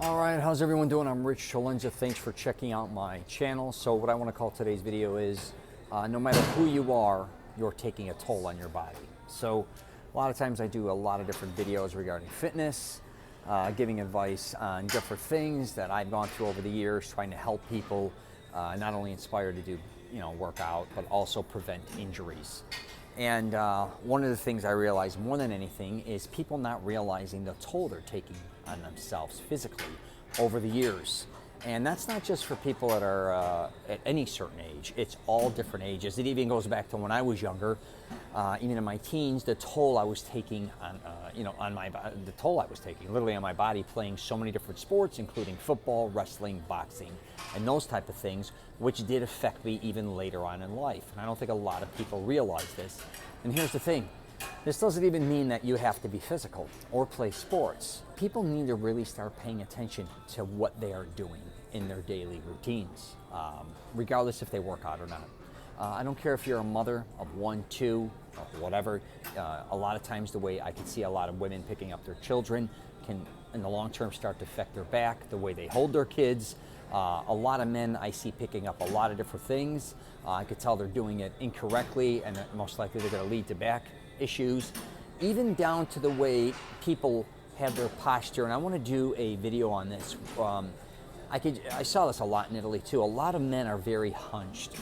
All right, how's everyone doing? I'm Rich Celenza. Thanks for checking out my channel. So what I want to call today's video is, no matter who you are, you're taking a toll on your body. So a lot of times I do a lot of different videos regarding fitness, giving advice on different things that I've gone through over the years, trying to help people not only inspire to do, work out, but also prevent injuries. And one of the things I realize more than anything is people not realizing the toll they're taking on themselves physically over the years. And that's not just for people that are at any certain age. It's all different ages. It even goes back to when I was younger, even in my teens, the toll I was taking on, the toll I was taking literally on my body, playing so many different sports, including football, wrestling, boxing, and those type of things, which did affect me even later on in life. And I don't think a lot of people realize this. And here's the thing. This doesn't even mean that you have to be physical or play sports. People need to really start paying attention to what they are doing in their daily routines, regardless if they work out or not. I don't care if you're a mother of 1, 2, or whatever. A lot of times the way I can see a lot of women picking up their children can, in the long term, start to affect their back, the way they hold their kids. A lot of men I see picking up a lot of different things. I could tell they're doing it incorrectly, and most likely they're going to lead to back issues, even down to the way people have their posture. And I want to do a video on this. I saw this a lot in Italy too. A lot of men are very hunched,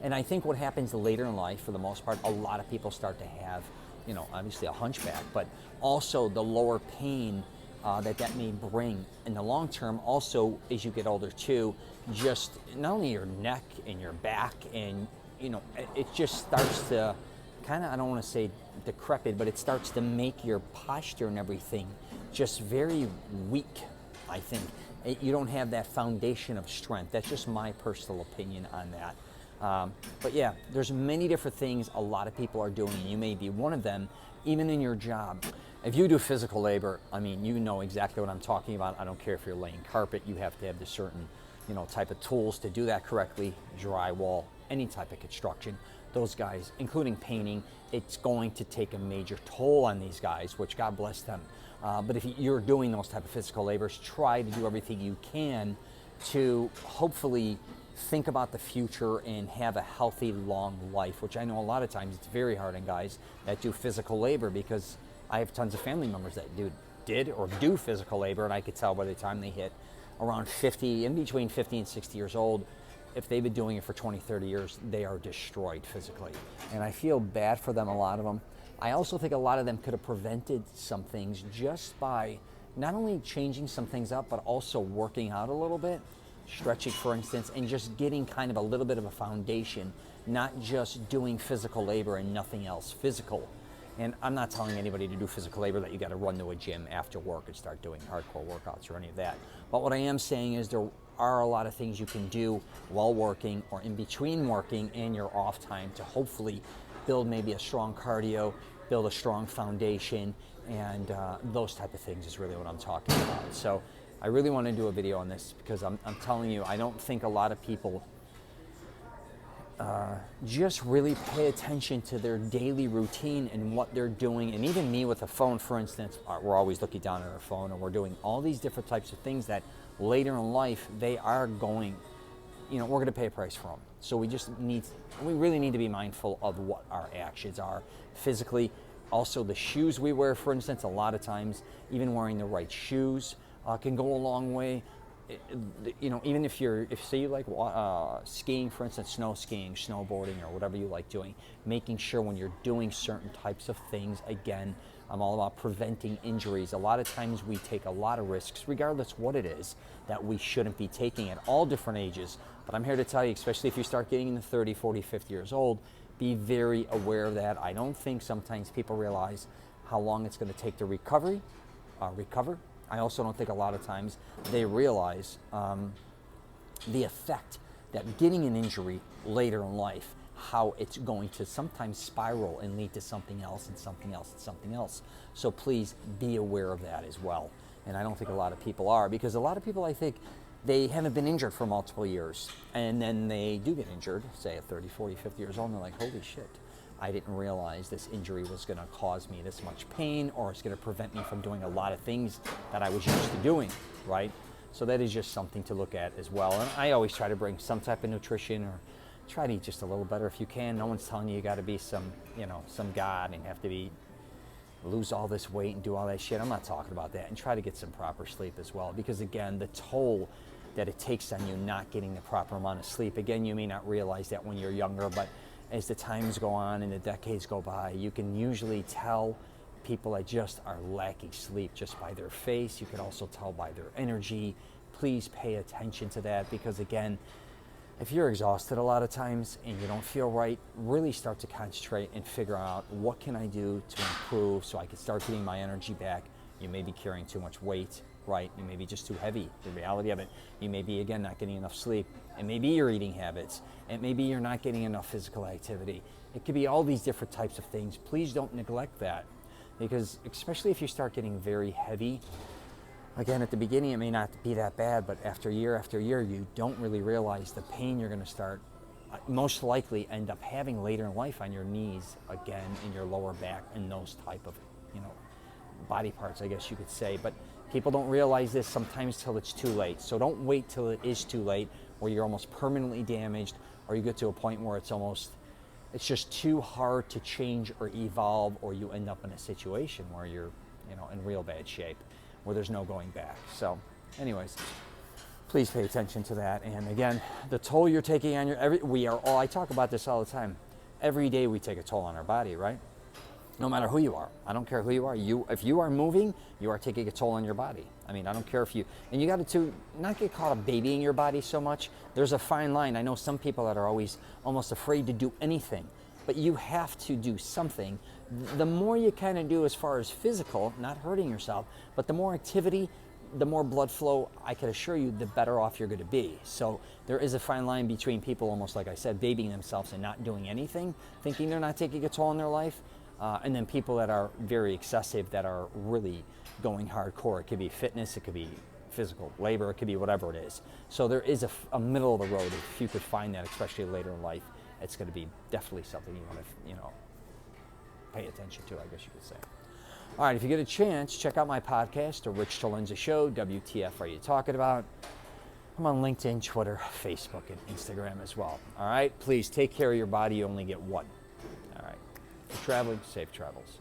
and I think what happens later in life, for the most part, a lot of people start to have, obviously a hunchback, but also the lower pain that may bring in the long term. Also, as you get older too, just not only your neck and your back, and it just starts to kind of, I don't want to say decrepit, but it starts to make your posture and everything just very weak, I think. You don't have that foundation of strength. That's just my personal opinion on that. But yeah, there's many different things a lot of people are doing, and you may be one of them, even in your job. If you do physical labor, I mean, you know exactly what I'm talking about. I don't care if you're laying carpet, you have to have the certain, type of tools to do that correctly, drywall, any type of construction. Those guys, including painting, it's going to take a major toll on these guys, which God bless them. But if you're doing those type of physical labors, try to do everything you can to hopefully think about the future and have a healthy, long life, which I know a lot of times it's very hard on guys that do physical labor, because I have tons of family members that did or do physical labor, and I could tell by the time they hit around 50, in between 50 and 60 years old, if they've been doing it for 20, 30 years, they are destroyed physically. And I feel bad for them, a lot of them. I also think a lot of them could have prevented some things just by not only changing some things up, but also working out a little bit, stretching, for instance, and just getting kind of a little bit of a foundation, not just doing physical labor and nothing else physical. And I'm not telling anybody to do physical labor that you got to run to a gym after work and start doing hardcore workouts or any of that. But what I am saying is there are a lot of things you can do while working or in between working and your off time to hopefully build maybe a strong cardio, build a strong foundation, and those type of things is really what I'm talking about. So I really want to do a video on this because I'm telling you, I don't think a lot of people just really pay attention to their daily routine and what they're doing. And even me with a phone, for instance, we're always looking down at our phone, and we're doing all these different types of things that later in life they are going, we're going to pay a price for them. So we really need to be mindful of what our actions are physically. Also, the shoes we wear, for instance, a lot of times even wearing the right shoes can go a long way. Even if say you like skiing, for instance, snow skiing, snowboarding, or whatever you like doing, making sure when you're doing certain types of things, again, I'm all about preventing injuries. A lot of times we take a lot of risks, regardless what it is, that we shouldn't be taking at all different ages. But I'm here to tell you, especially if you start getting into 30, 40, 50 years old, be very aware of that. I don't think sometimes people realize how long it's going to take to recover. I also don't think a lot of times they realize the effect that getting an injury later in life, how it's going to sometimes spiral and lead to something else and something else and something else. So please be aware of that as well. And I don't think a lot of people are, because a lot of people, I think, they haven't been injured for multiple years, and then they do get injured, say at 30, 40, 50 years old, and they're like, holy shit. I didn't realize this injury was going to cause me this much pain, or it's going to prevent me from doing a lot of things that I was used to doing, right? So that is just something to look at as well. And I always try to bring some type of nutrition, or try to eat just a little better if you can. No one's telling you got to be some, some god and have to lose all this weight and do all that shit. I'm not talking about that. And try to get some proper sleep as well, because again, the toll that it takes on you not getting the proper amount of sleep. Again, you may not realize that when you're younger, but as the times go on and the decades go by, you can usually tell people that just are lacking sleep just by their face. You can also tell by their energy. Please pay attention to that, because again, if you're exhausted a lot of times and you don't feel right, really start to concentrate and figure out, what can I do to improve so I can start getting my energy back? You may be carrying too much weight, right? You may be just too heavy, the reality of it. You may be, again, not getting enough sleep. It may be your eating habits. It may be you're not getting enough physical activity. It could be all these different types of things. Please don't neglect that, because especially if you start getting very heavy, again, at the beginning it may not be that bad, but after year, you don't really realize the pain you're going to start most likely end up having later in life on your knees, again, in your lower back, and those type of, body parts, I guess you could say. But people don't realize this sometimes till it's too late. So don't wait till it is too late, where you're almost permanently damaged, or you get to a point where it's just too hard to change or evolve, or you end up in a situation where you're, in real bad shape, where there's no going back. So anyways, please pay attention to that. And again, the toll you're taking on I talk about this all the time. Every day we take a toll on our body, right? No matter who you are. I don't care who you are. If you are moving, you are taking a toll on your body. I mean, I don't care and you got to not get caught up babying your body so much. There's a fine line. I know some people that are always almost afraid to do anything, but you have to do something. The more you kind of do as far as physical, not hurting yourself, but the more activity, the more blood flow, I can assure you, the better off you're going to be. So there is a fine line between people, almost like I said, babying themselves and not doing anything, thinking they're not taking a toll on their life. And then people that are very excessive, that are really going hardcore. It could be fitness, it could be physical labor, it could be whatever it is. So there is a middle of the road. If you could find that, especially later in life, it's going to be definitely something you want to, pay attention to, I guess you could say. All right, if you get a chance, check out my podcast, The Rich Celenza Show. WTF Are You Talking About? I'm on LinkedIn, Twitter, Facebook, and Instagram as well. All right, please take care of your body. You only get one. All right. If you're traveling, safe travels.